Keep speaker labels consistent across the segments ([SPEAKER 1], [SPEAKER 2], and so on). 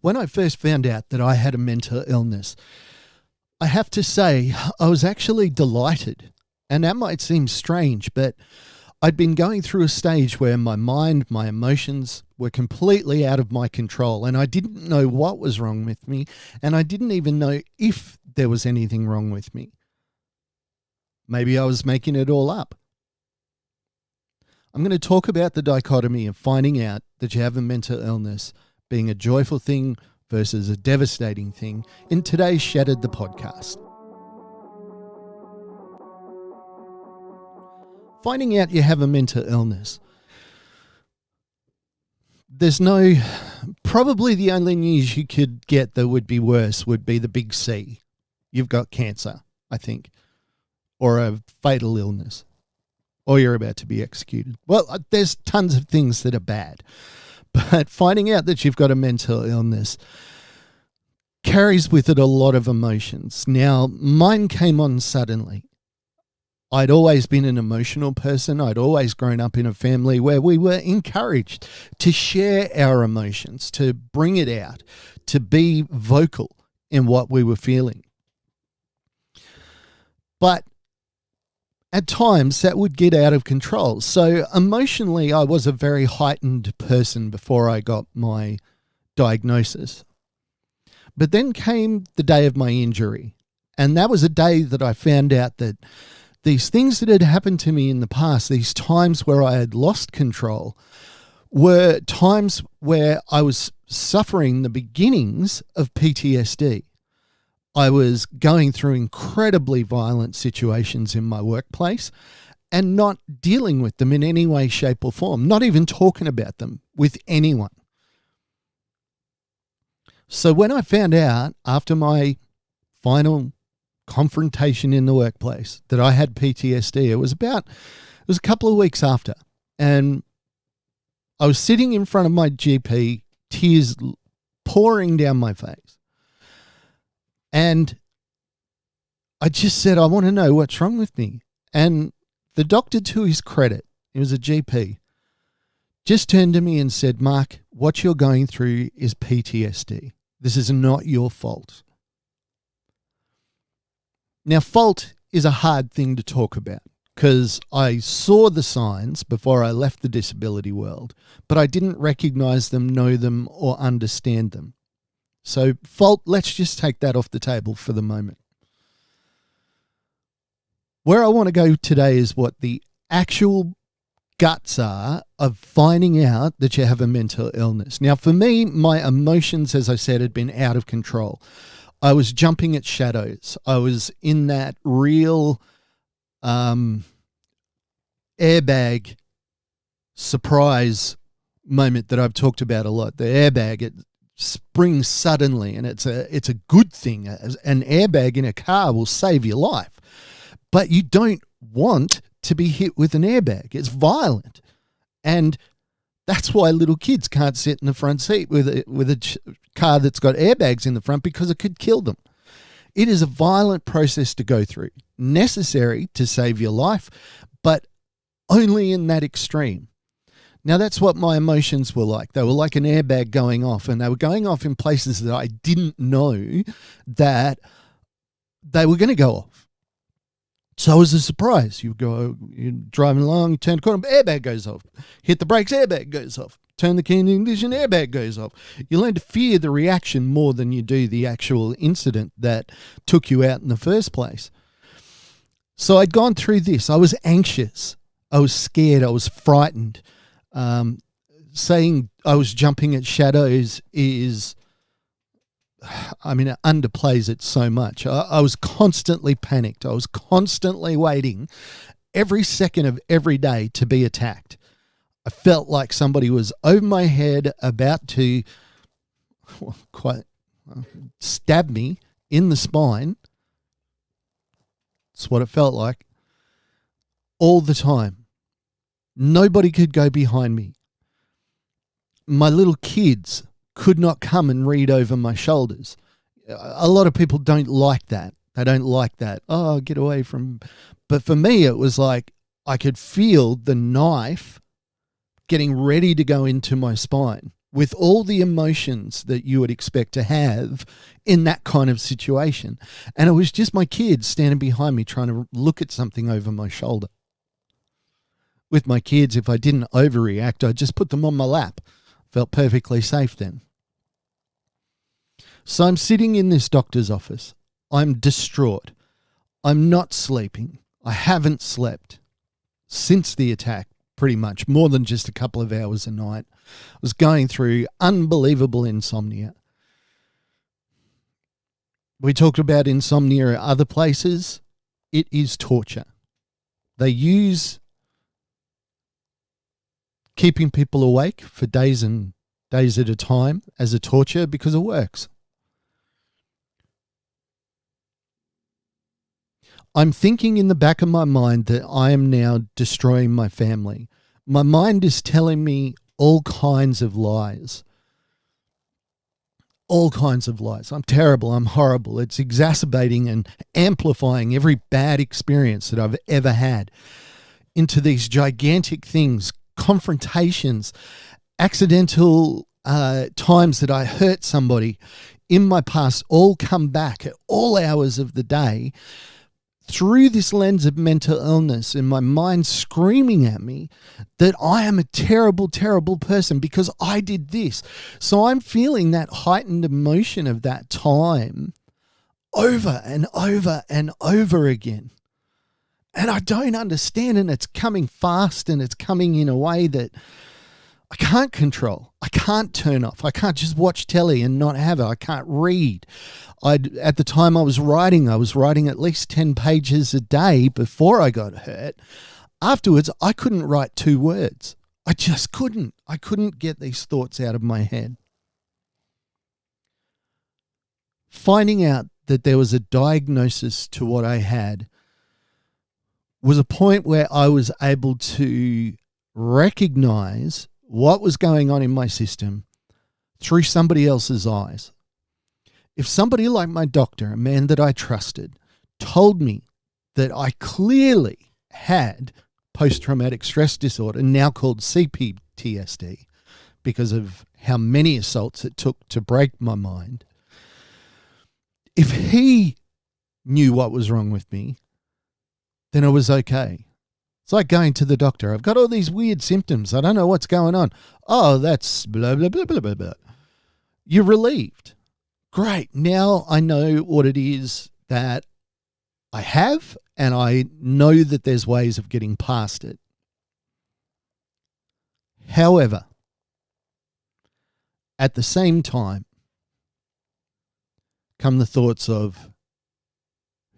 [SPEAKER 1] When I first found out that I had a mental illness, I have to say I was actually delighted. And that might seem strange, but I'd been going through a stage where my mind, my emotions were completely out of my control, and I didn't know what was wrong with me, and I didn't even know if there was anything wrong with me. Maybe I was making it all up. I'm going to talk about the dichotomy of finding out that you have a mental illness being a joyful thing versus a devastating thing in today's Shattered the podcast. Finding out you have a mental illness. Probably the only news you could get that would be worse would be the big C. You've got cancer, I think, or a fatal illness, or you're about to be executed. Well, there's tons of things that are bad, but finding out that you've got a mental illness carries with it a lot of emotions. Now, mine came on suddenly. I'd always been an emotional person. I'd always grown up in a family where we were encouraged to share our emotions, to bring it out, to be vocal in what we were feeling. But at times that would get out of control. So emotionally, I was a very heightened person before I got my diagnosis. But then came the day of my injury. And that was a day that I found out that these things that had happened to me in the past, these times where I had lost control, were times where I was suffering the beginnings of PTSD. I was going through incredibly violent situations in my workplace and not dealing with them in any way, shape, or form, not even talking about them with anyone. So when I found out after my final confrontation in the workplace that I had PTSD, it was a couple of weeks after, and I was sitting in front of my GP, tears pouring down my face, and I just said, I want to know what's wrong with me. And the doctor, to his credit, he was a GP, just turned to me and said, Mark, what you're going through is PTSD. This is not your fault. Now, fault is a hard thing to talk about because I saw the signs before I left the disability world, but I didn't recognize them, know them, or understand them. So fault, let's just take that off the table for the moment. Where I want to go today is what the actual guts are of finding out that you have a mental illness. Now, for me, my emotions, as I said, had been out of control. I was jumping at shadows. I was in that real airbag surprise moment that I've talked about a lot. The airbag, it springs suddenly, and it's a good thing. An airbag in a car will save your life, but you don't want to be hit with an airbag. It's violent, and that's why little kids can't sit in the front seat with a car that's got airbags in the front, because it could kill them. It is a violent process to go through, necessary to save your life, but only in that extreme. Now, that's what my emotions were like. They were like an airbag going off, and they were going off in places that I didn't know that they were going to go off. So it was a surprise. You're driving along, you turn the corner, airbag goes off. Hit the brakes, airbag goes off. Turn the key in the ignition, airbag goes off. You learn to fear the reaction more than you do the actual incident that took you out in the first place. So I'd gone through this. I was anxious. I was scared. I was frightened. Saying I was jumping at shadows is, it underplays it so much. I was constantly panicked. I was constantly waiting every second of every day to be attacked. I felt like somebody was over my head about to stab me in the spine. That's what it felt like all the time. Nobody could go behind me. My little kids could not come and read over my shoulders. A lot of people don't like that. They don't like that. Oh, get away from. But for me, it was like I could feel the knife getting ready to go into my spine with all the emotions that you would expect to have in that kind of situation. And it was just my kids standing behind me trying to look at something over my shoulder. With my kids, if I didn't overreact, I'd just put them on my lap. Felt perfectly safe then. So I'm sitting in this doctor's office. I'm distraught. I'm not sleeping. I haven't slept since the attack, pretty much, more than just a couple of hours a night. I was going through unbelievable insomnia. We talked about insomnia at other places. It is torture. They use keeping people awake for days and days at a time as a torture because it works. I'm thinking in the back of my mind that I am now destroying my family. My mind is telling me all kinds of lies. All kinds of lies. I'm terrible. I'm horrible. It's exacerbating and amplifying every bad experience that I've ever had into these gigantic things, confrontations, accidental times that I hurt somebody in my past, all come back at all hours of the day through this lens of mental illness, and my mind screaming at me that I am a terrible, terrible person because I did this. So I'm feeling that heightened emotion of that time over and over and over again. And I don't understand, and it's coming fast, and it's coming in a way that I can't control. I can't turn off. I can't just watch telly and not have it. I can't read. At the time I was writing at least 10 pages a day before I got hurt. Afterwards, I couldn't write 2 words. I just couldn't. I couldn't get these thoughts out of my head. Finding out that there was a diagnosis to what I had was a point where I was able to recognize what was going on in my system through somebody else's eyes. If somebody like my doctor, a man that I trusted, told me that I clearly had post-traumatic stress disorder, now called CPTSD, because of how many assaults it took to break my mind, if he knew what was wrong with me, then it was okay. It's like going to the doctor. I've got all these weird symptoms. I don't know what's going on. Oh, that's blah, blah, blah, blah, blah, blah. You're relieved. Great. Now I know what it is that I have, and I know that there's ways of getting past it. However, at the same time, come the thoughts of,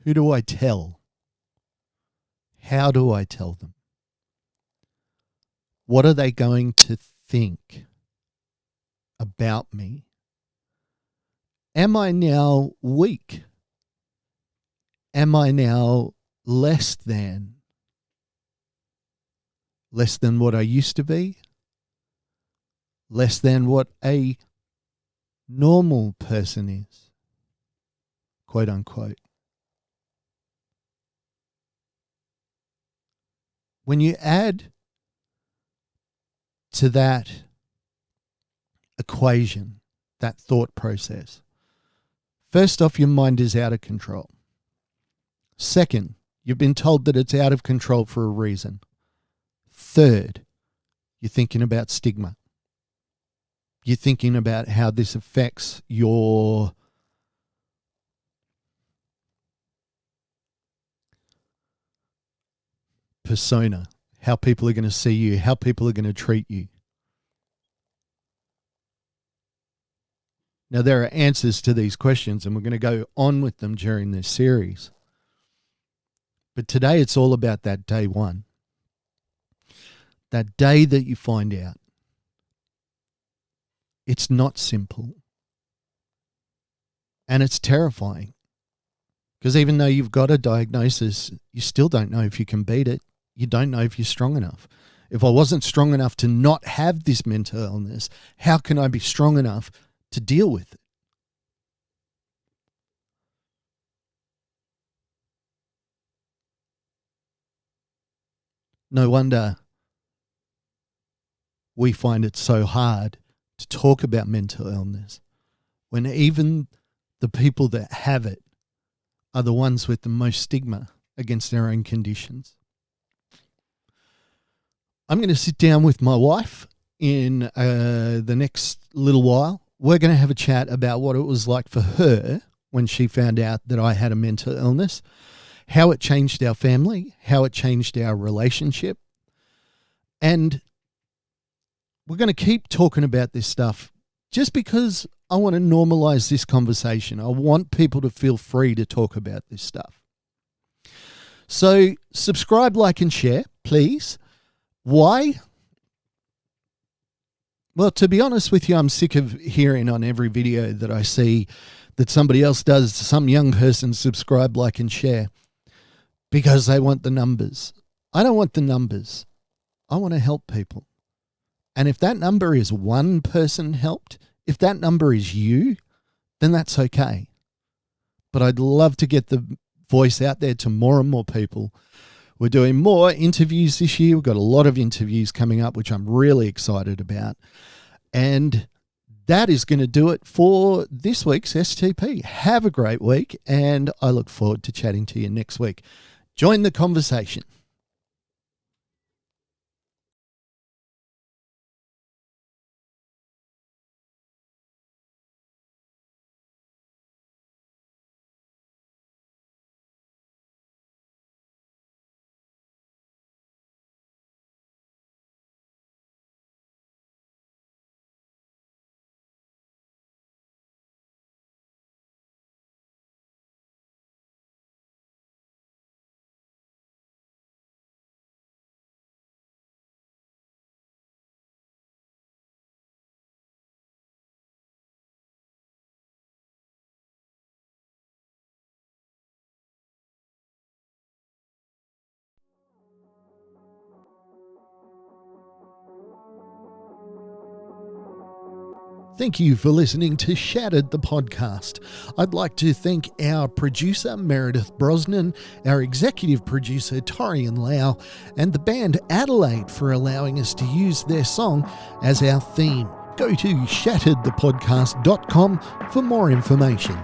[SPEAKER 1] who do I tell? How do I tell them? What are they going to think about me? Am I now weak? Am I now less than? Less than what I used to be? Less than what a normal person is? Quote unquote. When you add to that equation, that thought process, first off, your mind is out of control. Second, you've been told that it's out of control for a reason. Third, you're thinking about stigma. You're thinking about how this affects your persona, how people are going to see you, how people are going to treat you. Now, there are answers to these questions, and we're going to go on with them during this series. But today it's all about that day one. That day that you find out. It's not simple. And it's terrifying. Because even though you've got a diagnosis, you still don't know if you can beat it. You don't know if you're strong enough. If I wasn't strong enough to not have this mental illness, how can I be strong enough to deal with it? No wonder we find it so hard to talk about mental illness when even the people that have it are the ones with the most stigma against their own conditions. I'm going to sit down with my wife in the next little while. We're going to have a chat about what it was like for her when she found out that I had a mental illness, how it changed our family, how it changed our relationship. And we're going to keep talking about this stuff just because I want to normalize this conversation. I want people to feel free to talk about this stuff. So subscribe, like, and share, please. Why? Well, to be honest with you, I'm sick of hearing on every video that I see that somebody else does, some young person subscribe, like, and share because they want the numbers. I don't want the numbers. I want to help people. And if that number is one person helped, if that number is you, then that's okay. But I'd love to get the voice out there to more and more people. We're doing more interviews this year. We've got a lot of interviews coming up, which I'm really excited about. And that is going to do it for this week's STP. Have a great week, and I look forward to chatting to you next week. Join the conversation. Thank you for listening to Shattered, the podcast. I'd like to thank our producer, Meredith Brosnan, our executive producer, Torian Lau, and the band Adelaide for allowing us to use their song as our theme. Go to shatteredthepodcast.com for more information.